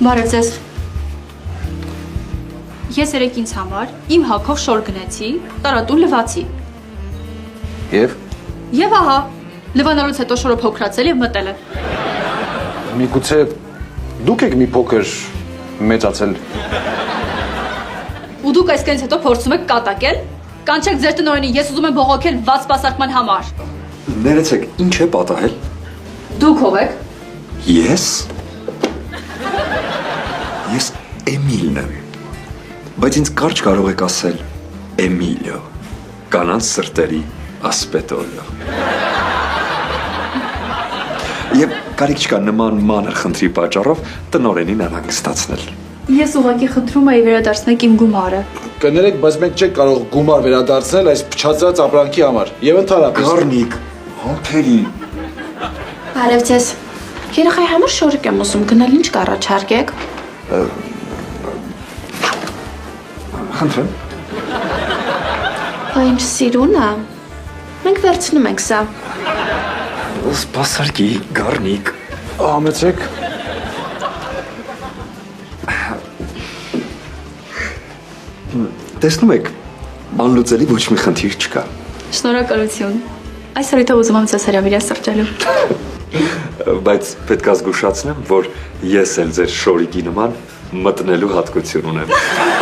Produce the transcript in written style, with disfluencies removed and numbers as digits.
Բարև ձեզ։ Ես երեք ինձ համար իմ հագով շոր գնեցի, տարատուն լվացի։ Եվ Եվ ահա, լվանալուց հետո շորը փոքրացել եւ մտել է։ միգուցե դուք եք մի փոքր մեծացել։ Ու դուք այսքանից հետո փորձում եք կատակել։ Կանչեք ձեր տնօրենին, ես ուզում եմ բողոքել վատ սպասարկման համար։ Ներեցեք, ինչ է պատահել։ Դուք ով եք։ Ես Էմիլն եմ։ Բայց ինձ կարճ կարող եք ասել Էմիլիո, կանանց սրտերի ասպետորիո։ Եվ կարիք չկա նման մանր խնդրի պատճառով տնօրենին անհանգստացնել։ Ես ուղղակի խնդրում եի վերադարձնեք իմ գումարը։ Կներեք, բայց մենք չենք կարող գումար վերադարձնել այս փչացած ապրանքի համար։ Եվ ընդհանրապես Գառնիկ, համբերի։ Բարև ձեզ։ Երեխայի համար շորիկ եմ ուզում գնել, ինչ կառաջարկեք։ Խնդրեմ։ Բա ինչ սիրուն է։ Մենք վերցնում ենք սա։ Սպասարկի, գառնիկ։ համեցեք։ Տեսնում եք, անլուծելի ոչ մի խնդիր չկա։ Շնորհակալություն։ Այսօր իթ ուզում եմ ձեզ հրավիրել սրճելու։ Բայց պետք է զգուշացնեմ, որ ես էլ ձեր շորիկի նման մտնելու հատկություն ունեմ։